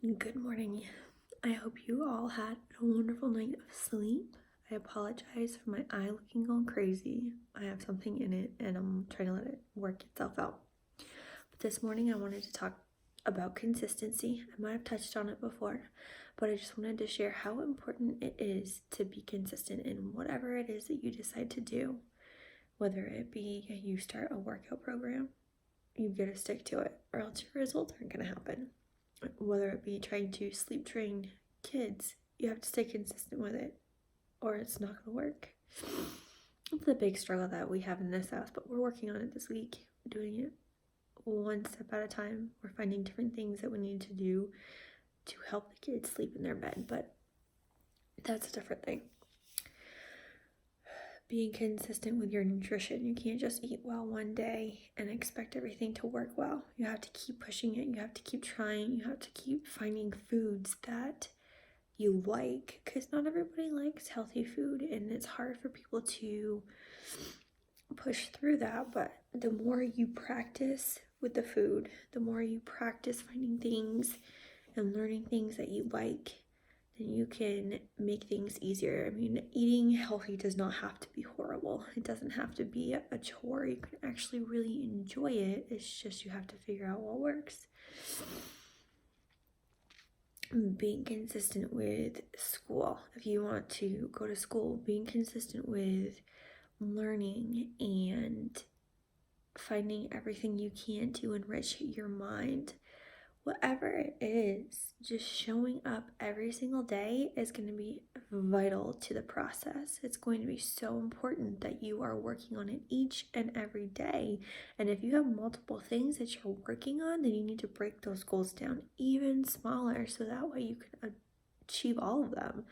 Good morning. I hope you all had a wonderful night of sleep. I apologize for my eye looking all crazy. I have something in it and I'm trying to let it work itself out. But this morning I wanted to talk about consistency. I might have touched on it before, but I just wanted to share how important it is to be consistent in whatever it is that you decide to do. Whether it be you start a workout program, you've got to stick to it or else your results aren't going to happen. Whether it be trying to sleep train kids, you have to stay consistent with it or it's not going to work. It's a big struggle that we have in this house, but we're working on it this week. We're doing it one step at a time. We're finding different things that we need to do to help the kids sleep in their bed, but that's a different thing. Being consistent with your nutrition. You can't just eat well one day and expect everything to work well. You have to keep pushing it. You have to keep trying. You have to keep finding foods that you like, because not everybody likes healthy food and it's hard for people to push through that. But the more you practice with the food, the more you practice finding things and learning things that you like, then you can make things easier. I mean, eating healthy does not have to be horrible. It doesn't have to be a chore. You can actually really enjoy it. It's just you have to figure out what works. Being consistent with school. If you want to go to school, being consistent with learning and finding everything you can to enrich your mind. Whatever it is, just showing up every single day is going to be vital to the process. It's going to be so important that you are working on it each and every day. And if you have multiple things that you're working on, then you need to break those goals down even smaller so that way you can achieve all of them.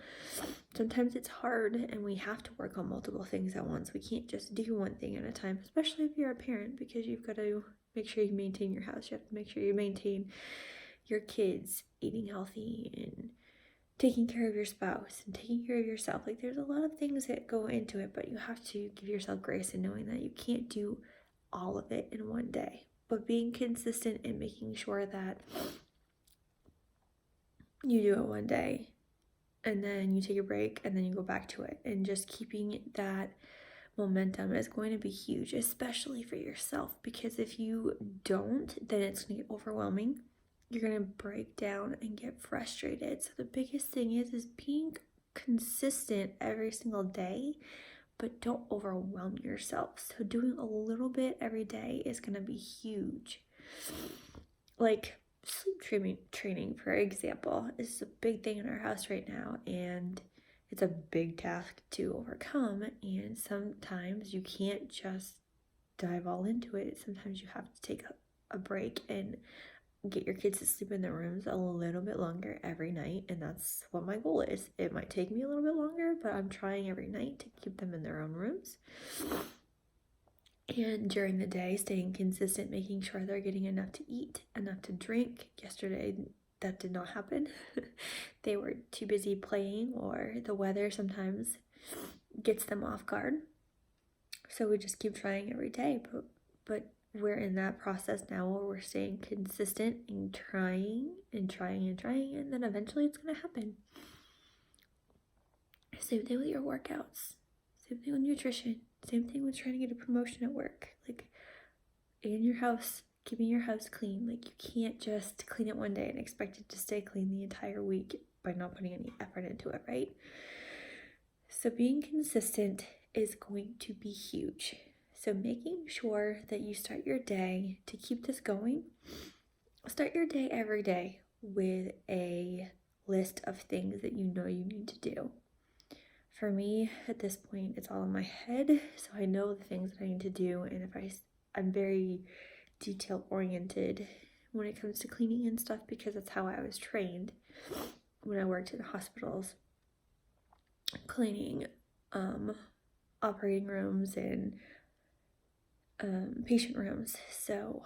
Sometimes it's hard and we have to work on multiple things at once. We can't just do one thing at a time, especially if you're a parent, because you've got to make sure you maintain your house. You have to make sure you maintain your kids, eating healthy and taking care of your spouse and taking care of yourself. Like, there's a lot of things that go into it, but you have to give yourself grace in knowing that you can't do all of it in one day. But being consistent and making sure that you do it one day and then you take a break and then you go back to it, and just keeping that momentum is going to be huge, especially for yourself, because if you don't, then it's going to get overwhelming. You're going to break down and get frustrated. So the biggest thing is being consistent every single day, but don't overwhelm yourself. So doing a little bit every day is going to be huge. Like sleep training, for example, is a big thing in our house right now, and it's a big task to overcome, and sometimes you can't just dive all into it. Sometimes you have to take a break and get your kids to sleep in their rooms a little bit longer every night, and that's what my goal is. It might take me a little bit longer, but I'm trying every night to keep them in their own rooms. And during the day, staying consistent, making sure they're getting enough to eat, enough to drink. Yesterday, that did not happen. They were too busy playing, or the weather sometimes gets them off guard. So we just keep trying every day, but we're in that process now where we're staying consistent and trying, and then eventually it's going to happen. Same thing with your workouts. Same thing with nutrition. Same thing with trying to get a promotion at work. Like, in your house, keeping your house clean. Like, you can't just clean it one day and expect it to stay clean the entire week by not putting any effort into it, right? So being consistent is going to be huge. So making sure that you start your day, to keep this going, start your day every day with a list of things that you know you need to do. For me, at this point, it's all in my head, so I know the things that I need to do, and I'm very detail-oriented when it comes to cleaning and stuff, because that's how I was trained when I worked in hospitals, cleaning operating rooms and patient rooms. So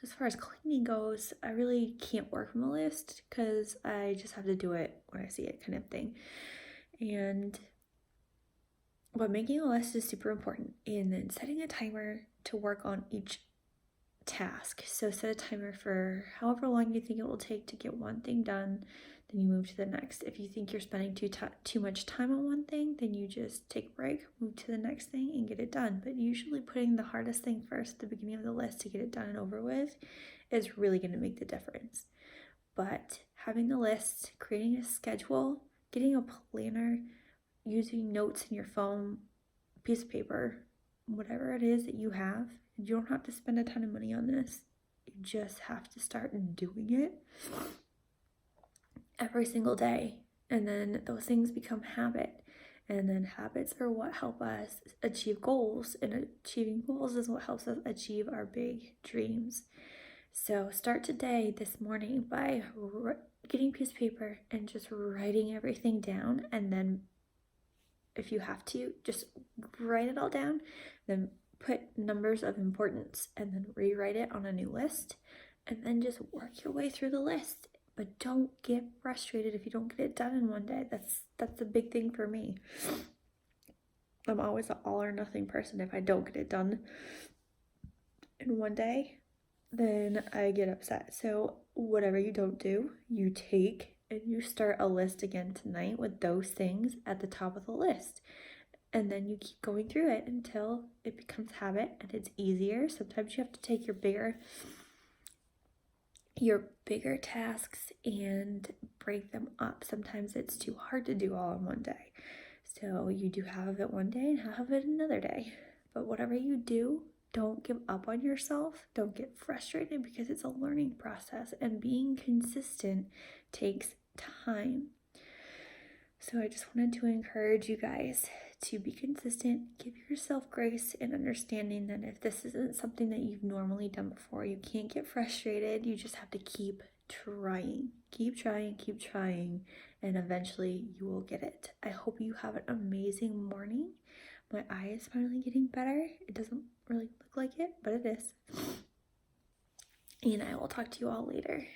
as far as cleaning goes, I really can't work from a list because I just have to do it when I see it, kind of thing. But making a list is super important, and then setting a timer to work on each task. So set a timer for however long you think it will take to get one thing done, then you move to the next. If you think you're spending too much time on one thing, then you just take a break, move to the next thing, and get it done. But usually putting the hardest thing first at the beginning of the list to get it done and over with is really going to make the difference. But having the list, creating a schedule, getting a planner, using notes in your phone, piece of paper, whatever it is that you have, you don't have to spend a ton of money on this. You just have to start doing it every single day. And then those things become habit. And then habits are what help us achieve goals. And achieving goals is what helps us achieve our big dreams. So start today, this morning, by getting a piece of paper and just writing everything down. And then if you have to, just write it all down, then put numbers of importance and then rewrite it on a new list, and then just work your way through the list. But don't get frustrated if you don't get it done in one day. That's a big thing for me. I'm always an all or nothing person. If I don't get it done in one day, then I get upset. So whatever you don't do, you take and you start a list again tonight with those things at the top of the list. And then you keep going through it until it becomes habit and it's easier. Sometimes you have to take your bigger tasks and break them up. Sometimes it's too hard to do all in one day. So you do half of it one day and half of it another day. But whatever you do, don't give up on yourself. Don't get frustrated, because it's a learning process, and being consistent takes time. So I just wanted to encourage you guys to be consistent. Give yourself grace and understanding that if this isn't something that you've normally done before, you can't get frustrated. You just have to keep trying. Keep trying, and eventually you will get it. I hope you have an amazing morning. My eye is finally getting better. It doesn't really look like it, but it is. And I will talk to you all later.